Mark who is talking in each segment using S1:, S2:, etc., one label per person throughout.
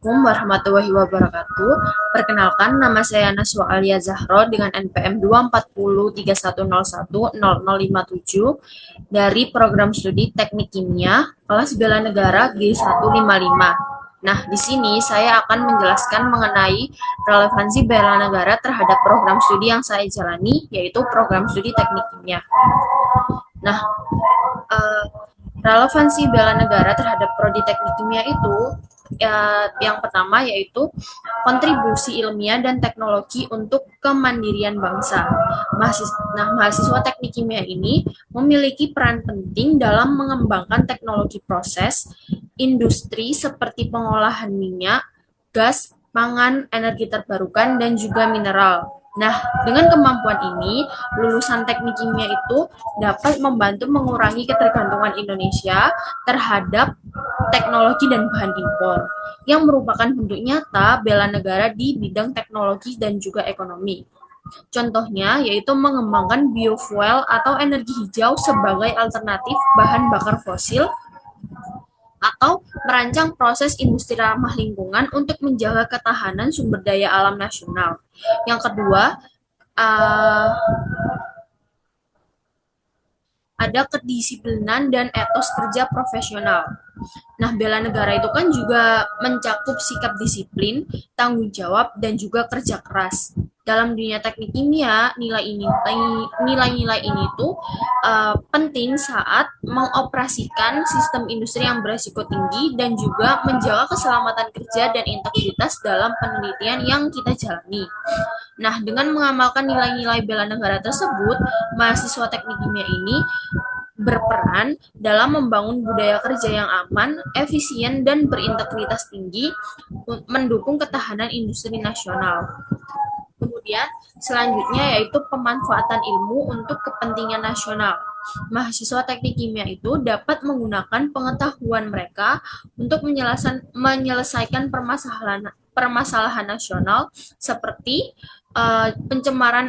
S1: Assalamualaikum warahmatullahi wabarakatuh. Perkenalkan, nama saya Naswa Alia Zahro dengan NPM 24031010057 dari Program Studi Teknik Kimia, kelas Bela Negara G155. Nah, di sini saya akan menjelaskan mengenai relevansi bela negara terhadap program studi yang saya jalani, yaitu program studi Teknik Kimia. Nah, eh, relevansi bela negara terhadap prodi teknik kimia itu yang pertama yaitu kontribusi ilmiah dan teknologi untuk kemandirian bangsa. Mahasiswa teknik kimia ini memiliki peran penting dalam mengembangkan teknologi proses industri seperti pengolahan minyak, gas, pangan, energi terbarukan, dan juga mineral. Nah, dengan kemampuan ini, lulusan teknik kimia itu dapat membantu mengurangi ketergantungan Indonesia terhadap teknologi dan bahan impor, yang merupakan bentuk nyata bela negara di bidang teknologi dan juga ekonomi. Contohnya yaitu mengembangkan biofuel atau energi hijau sebagai alternatif bahan bakar fosil atau merancang proses industri ramah lingkungan untuk menjaga ketahanan sumber daya alam nasional. Yang kedua, ada kedisiplinan dan etos kerja profesional. Nah, bela negara itu kan juga mencakup sikap disiplin, tanggung jawab, dan juga kerja keras. Dalam dunia teknik kimia, nilai-nilai ini tuh penting saat mengoperasikan sistem industri yang beresiko tinggi dan juga menjaga keselamatan kerja dan integritas dalam penelitian yang kita jalani. Nah, dengan mengamalkan nilai-nilai bela negara tersebut, mahasiswa teknik kimia ini berperan dalam membangun budaya kerja yang aman, efisien, dan berintegritas tinggi, mendukung ketahanan industri nasional. Kemudian selanjutnya yaitu pemanfaatan ilmu untuk kepentingan nasional. Mahasiswa teknik kimia itu dapat menggunakan pengetahuan mereka untuk menyelesaikan permasalahan nasional seperti pencemaran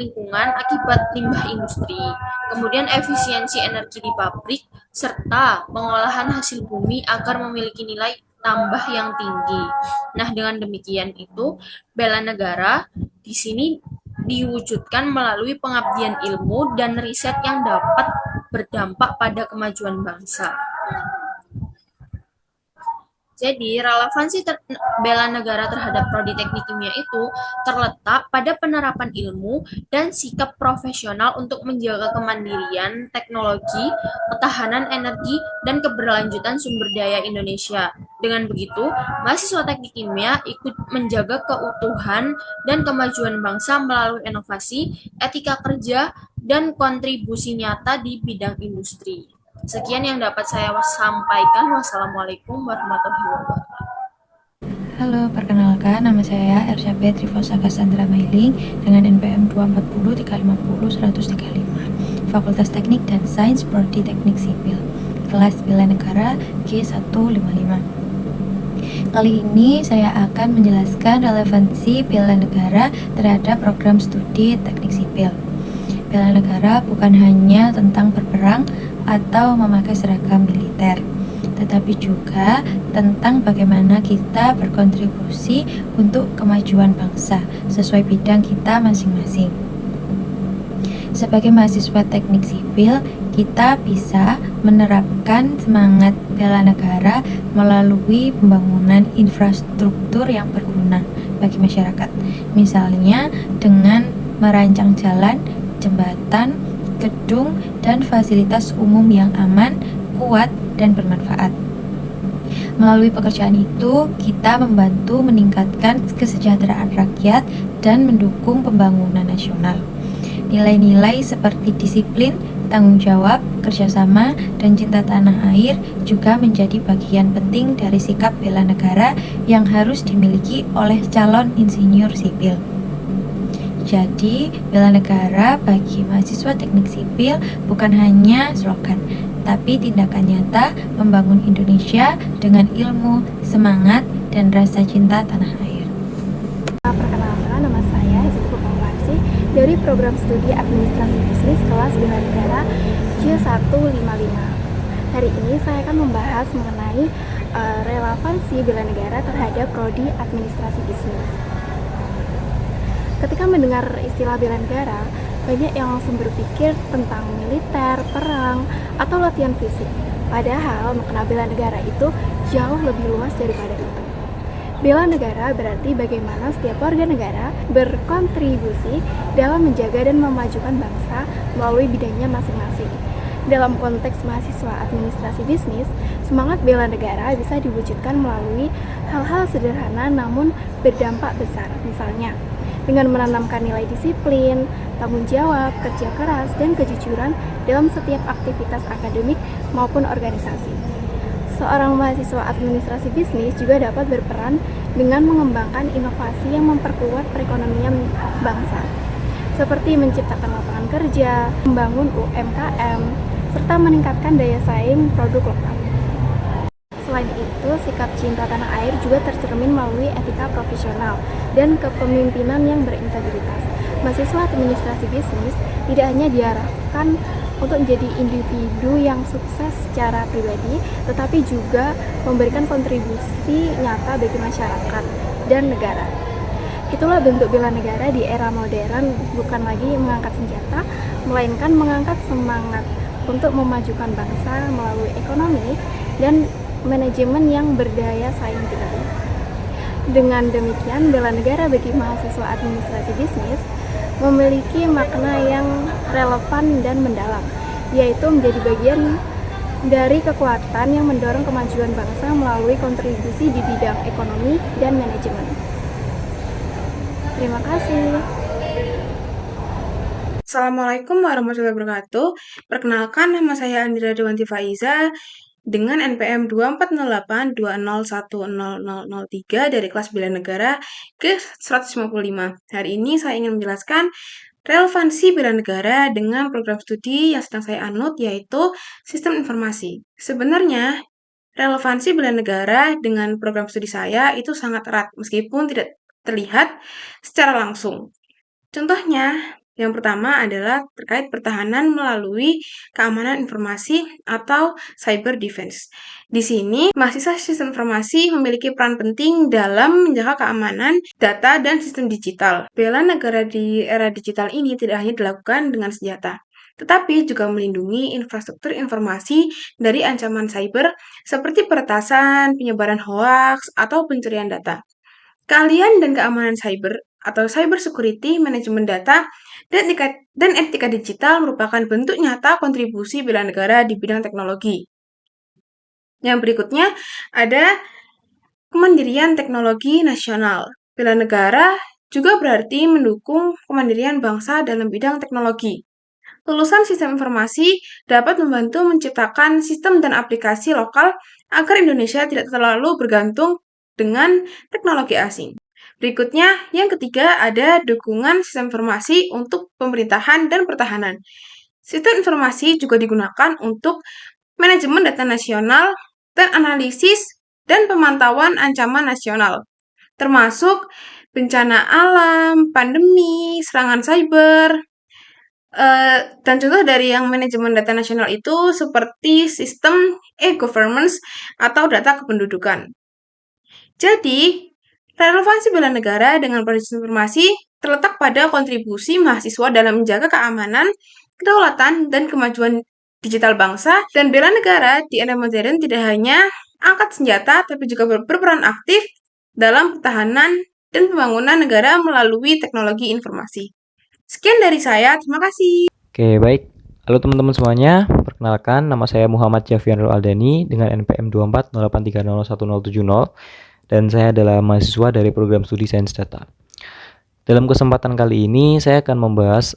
S1: lingkungan akibat limbah industri, kemudian efisiensi energi di pabrik, serta pengolahan hasil bumi agar memiliki nilai tambah yang tinggi. Nah, dengan demikian itu bela negara di sini diwujudkan melalui pengabdian ilmu dan riset yang dapat berdampak pada kemajuan bangsa. Jadi, relevansi bela negara terhadap prodi teknik kimia itu terletak pada penerapan ilmu dan sikap profesional untuk menjaga kemandirian teknologi, ketahanan energi, dan keberlanjutan sumber daya Indonesia. Dengan begitu, mahasiswa teknik kimia ikut menjaga keutuhan dan kemajuan bangsa melalui inovasi, etika kerja, dan kontribusi nyata di bidang industri. Sekian yang dapat saya sampaikan. Wassalamualaikum warahmatullahi wabarakatuh.
S2: Halo, perkenalkan nama saya Ersabeth Trifosa Cassandra Mailing dengan NPM 240 350 135, Fakultas Teknik dan Sains Prodi Teknik Sipil, kelas Bela Negara G155. Kali ini saya akan menjelaskan relevansi bela negara terhadap program studi teknik sipil. Bela negara bukan hanya tentang berperang atau memakai seragam militer, tetapi juga tentang bagaimana kita berkontribusi untuk kemajuan bangsa sesuai bidang kita masing-masing. Sebagai mahasiswa teknik sipil, kita bisa menerapkan semangat bela negara melalui pembangunan infrastruktur yang berguna bagi masyarakat. Misalnya dengan merancang jalan, jembatan, gedung, dan fasilitas umum yang aman, kuat, dan bermanfaat. Melalui pekerjaan itu, kita membantu meningkatkan kesejahteraan rakyat dan mendukung pembangunan nasional. Nilai-nilai seperti disiplin, tanggung jawab, kerjasama, dan cinta tanah air juga menjadi bagian penting dari sikap bela negara yang harus dimiliki oleh calon insinyur sipil. Jadi, bela negara bagi mahasiswa teknik sipil bukan hanya slogan, tapi tindakan nyata membangun Indonesia dengan ilmu, semangat, dan rasa cinta tanah air.
S3: Perkenalkan, nama saya Hizatu Purwawarsi dari Program Studi Administrasi Bisnis kelas Bela Negara G155. Hari ini saya akan membahas mengenai relevansi bela negara terhadap prodi administrasi bisnis. Ketika mendengar istilah bela negara, banyak yang langsung berpikir tentang militer, perang, atau latihan fisik. Padahal makna bela negara itu jauh lebih luas daripada itu. Bela negara berarti bagaimana setiap warga negara berkontribusi dalam menjaga dan memajukan bangsa melalui bidangnya masing-masing. Dalam konteks mahasiswa administrasi bisnis, semangat bela negara bisa diwujudkan melalui hal-hal sederhana namun berdampak besar. Misalnya, dengan menanamkan nilai disiplin, tanggung jawab, kerja keras, dan kejujuran dalam setiap aktivitas akademik maupun organisasi. Seorang mahasiswa administrasi bisnis juga dapat berperan dengan mengembangkan inovasi yang memperkuat perekonomian bangsa, seperti menciptakan lapangan kerja, membangun UMKM, serta meningkatkan daya saing produk lokal. Selain itu, sikap cinta tanah air juga tercermin melalui etika profesional dan kepemimpinan yang berintegritas. Mahasiswa administrasi bisnis tidak hanya diarahkan untuk menjadi individu yang sukses secara pribadi, tetapi juga memberikan kontribusi nyata bagi masyarakat dan negara. Itulah bentuk bela negara di era modern, bukan lagi mengangkat senjata, melainkan mengangkat semangat untuk memajukan bangsa melalui ekonomi dan manajemen yang berdaya saing tinggi. Dengan demikian, bela negara bagi mahasiswa administrasi bisnis memiliki makna yang relevan dan mendalam, yaitu menjadi bagian dari kekuatan yang mendorong kemajuan bangsa melalui kontribusi di bidang ekonomi dan manajemen. Terima kasih.
S4: Assalamualaikum warahmatullahi wabarakatuh. Perkenalkan, nama saya Andira Dewanti Faiza dengan NPM 240820100003 dari kelas Bela Negara ke 155. Hari ini saya ingin menjelaskan relevansi bela negara dengan program studi yang sedang saya anut, yaitu Sistem Informasi. Sebenarnya, relevansi bela negara dengan program studi saya itu sangat erat, meskipun tidak terlihat secara langsung. Contohnya, yang pertama adalah terkait pertahanan melalui keamanan informasi atau cyber defense. Di sini, mahasiswa sistem informasi memiliki peran penting dalam menjaga keamanan data dan sistem digital. Bela negara di era digital ini tidak hanya dilakukan dengan senjata, tetapi juga melindungi infrastruktur informasi dari ancaman cyber seperti peretasan, penyebaran hoaks, atau pencurian data. Keahlian dan keamanan cyber atau cyber security, manajemen data, dan etika digital merupakan bentuk nyata kontribusi bela negara di bidang teknologi. Yang berikutnya ada kemandirian teknologi nasional. Bela negara juga berarti mendukung kemandirian bangsa dalam bidang teknologi. Lulusan sistem informasi dapat membantu menciptakan sistem dan aplikasi lokal agar Indonesia tidak terlalu bergantung dengan teknologi asing. Berikutnya, yang ketiga ada dukungan sistem informasi untuk pemerintahan dan pertahanan. Sistem informasi juga digunakan untuk manajemen data nasional dan analisis dan pemantauan ancaman nasional, termasuk bencana alam, pandemi, serangan cyber, dan contoh dari yang manajemen data nasional itu seperti sistem e-governance atau data kependudukan. Jadi, relevansi bela negara dengan proses informasi terletak pada kontribusi mahasiswa dalam menjaga keamanan, kedaulatan, dan kemajuan digital bangsa. Dan bela negara di era modern tidak hanya angkat senjata, tapi juga berperan aktif dalam pertahanan dan pembangunan negara melalui teknologi informasi. Sekian dari saya, terima kasih.
S5: Oke, baik. Halo teman-teman semuanya, perkenalkan nama saya Muhammad Jafian Aldani dengan NPM 2408301070 dan saya adalah mahasiswa dari program studi Sains Data. Dalam kesempatan kali ini saya akan membahas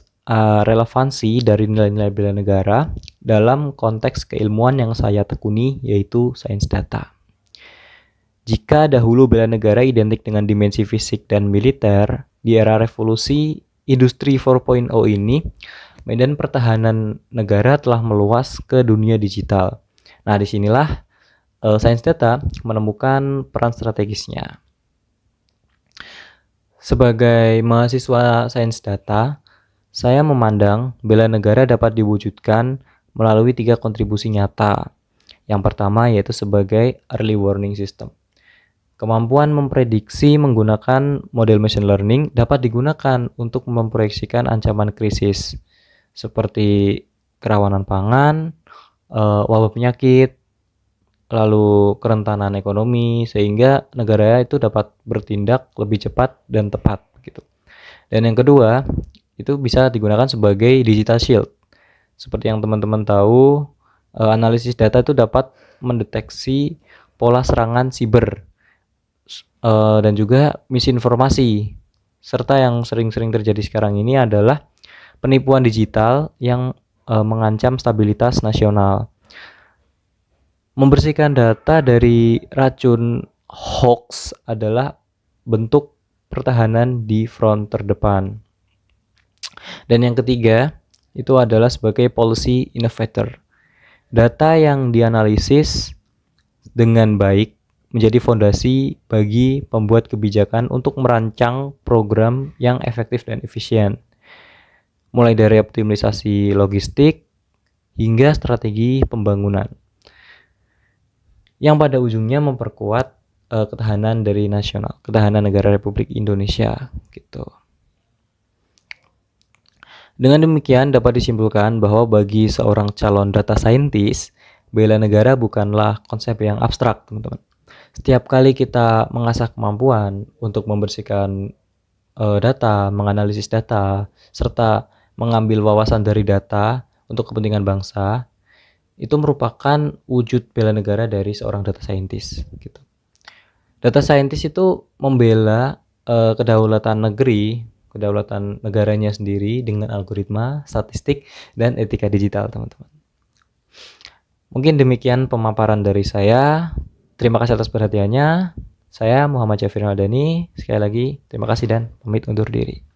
S5: relevansi dari nilai-nilai bela negara dalam konteks keilmuan yang saya tekuni, yaitu Sains Data. Jika dahulu bela negara identik dengan dimensi fisik dan militer, di era revolusi Industri 4.0 ini, medan pertahanan negara telah meluas ke dunia digital. Nah, disinilah Sains Data menemukan peran strategisnya. Sebagai mahasiswa Sains Data, saya memandang bela negara dapat diwujudkan melalui 3 kontribusi nyata, Yang pertama yaitu sebagai early warning system. Kemampuan memprediksi menggunakan model machine learning dapat digunakan untuk memproyeksikan ancaman krisis seperti kerawanan pangan, wabah penyakit, lalu kerentanan ekonomi, sehingga negara itu dapat bertindak lebih cepat dan tepat gitu. Dan yang kedua, itu bisa digunakan sebagai digital shield. Seperti yang teman-teman tahu, analisis data itu dapat mendeteksi pola serangan siber dan juga misinformasi. Serta yang sering-sering terjadi sekarang ini adalah penipuan digital yang mengancam stabilitas nasional. Membersihkan data dari racun hoax adalah bentuk pertahanan di front terdepan. Dan yang ketiga, itu adalah sebagai policy innovator. Data yang dianalisis dengan baik menjadi fondasi bagi pembuat kebijakan untuk merancang program yang efektif dan efisien. Mulai dari optimalisasi logistik hingga strategi pembangunan. Yang pada ujungnya memperkuat ketahanan dari nasional, ketahanan negara Republik Indonesia gitu. Dengan demikian dapat disimpulkan bahwa bagi seorang calon data scientist, bela negara bukanlah konsep yang abstrak, teman-teman. Setiap kali kita mengasah kemampuan untuk membersihkan data, menganalisis data, serta mengambil wawasan dari data untuk kepentingan bangsa, itu merupakan wujud bela negara dari seorang data scientist gitu. Data scientist itu membela kedaulatan negeri, kedaulatan negaranya sendiri dengan algoritma, statistik, dan etika digital, teman-teman. Mungkin demikian pemaparan dari saya. Terima kasih atas perhatiannya. Saya Muhammad Syafir Madani. Sekali lagi, terima kasih dan pamit undur diri.